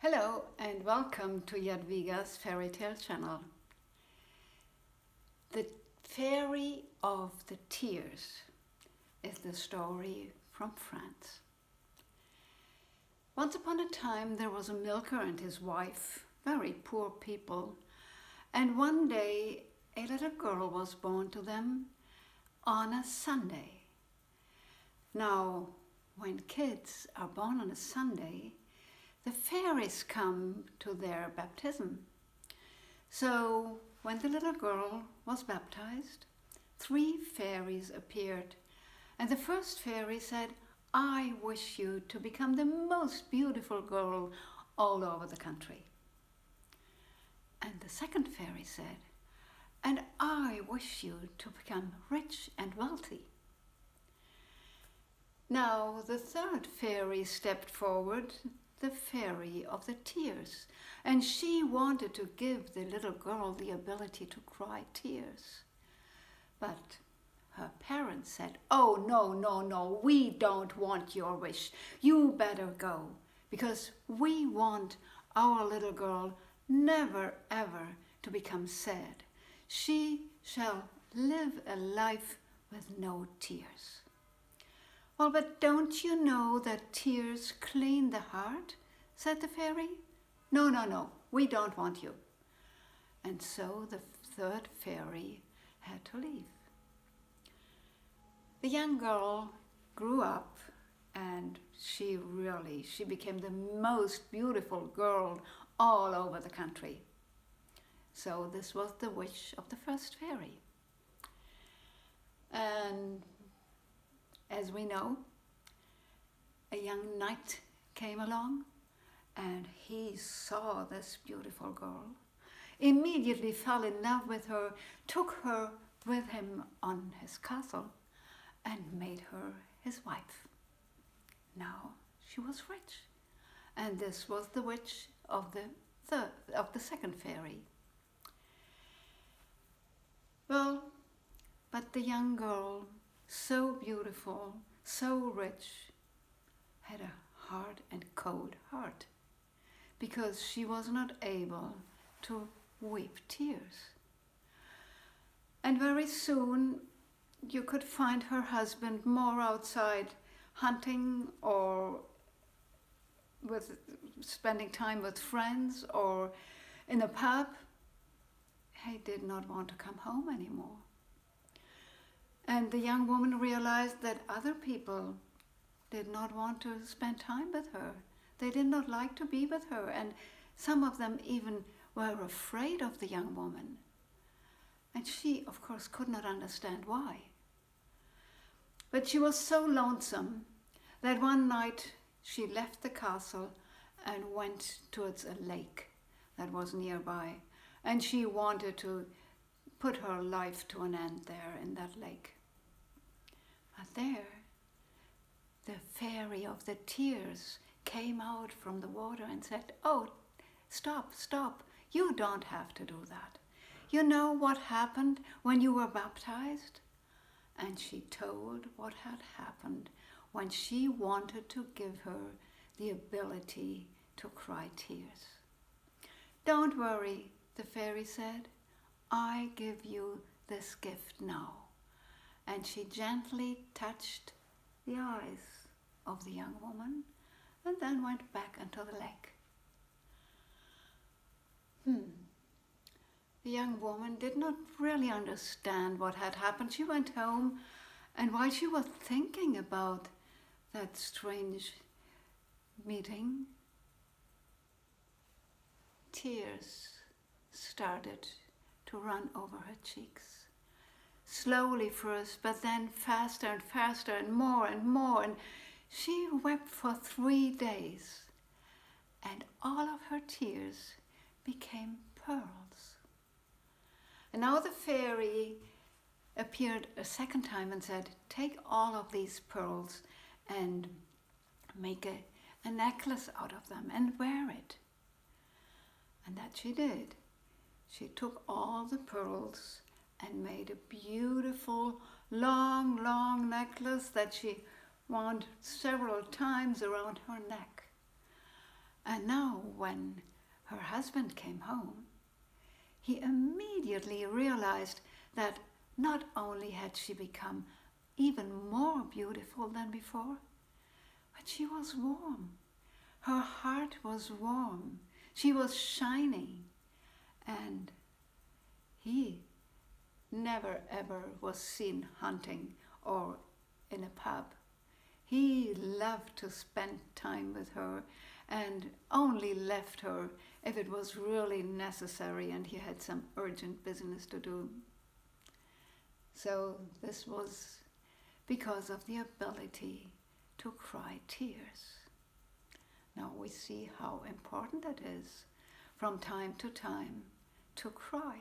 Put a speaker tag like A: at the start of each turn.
A: Hello and welcome to Jadwiga's Fairy Tale channel. The Fairy of the Tears is the story from France. Once upon a time there was a milker and his wife, very poor people, and one day a little girl was born to them on a Sunday. Now, when kids are born on a Sunday, the fairies come to their baptism. So when the little girl was baptized, 3 fairies appeared. And the first fairy said, "I wish you to become the most beautiful girl all over the country." And the second fairy said, "And I wish you to become rich and wealthy." Now the third fairy stepped forward, the Fairy of the Tears, and she wanted to give the little girl the ability to cry tears. But her parents said, "Oh, no, we don't want your wish. You better go, because we want our little girl never ever to become sad. She shall live a life with no tears." "Well, but don't you know that tears clean the heart?" said the fairy. No, we don't want you." And so the third fairy had to leave. The young girl grew up and she became the most beautiful girl all over the country. So this was the wish of the first fairy. And as we know, a young knight came along and he saw this beautiful girl, immediately fell in love with her, took her with him on his castle and made her his wife. Now she was rich, and this was the wish of the second fairy. Well, but the young girl, so beautiful, so rich, had a hard and cold heart because she was not able to weep tears. And very soon you could find her husband more outside hunting or spending time with friends or in a pub. He did not want to come home anymore. And the young woman realized that other people did not want to spend time with her. They did not like to be with her, and some of them even were afraid of the young woman. And she, of course, could not understand why. But she was so lonesome that one night she left the castle and went towards a lake that was nearby, and she wanted to put her life to an end there in that lake. But there, the Fairy of the Tears came out from the water and said, "Oh, stop, you don't have to do that. You know what happened when you were baptized?" And she told what had happened when she wanted to give her the ability to cry tears. "Don't worry," the fairy said, "I give you this gift now." And she gently touched the eyes of the young woman and then went back into the lake. The young woman did not really understand what had happened. She went home, and while she was thinking about that strange meeting, tears started to run over her cheeks. Slowly first, but then faster and faster and more, and she wept for 3 days, and all of her tears became pearls. And now the fairy appeared a second time and said, "Take all of these pearls and make a necklace out of them and wear it." And that she did. She took all the pearls and made a beautiful long necklace that she wound several times around her neck. And now when her husband came home, he immediately realized that not only had she become even more beautiful than before, but she was warm. Her heart was warm. She was shining. And he never ever was seen hunting or in a pub. He loved to spend time with her and only left her if it was really necessary and he had some urgent business to do. So this was because of the ability to cry tears. Now we see how important it is from time to time to cry.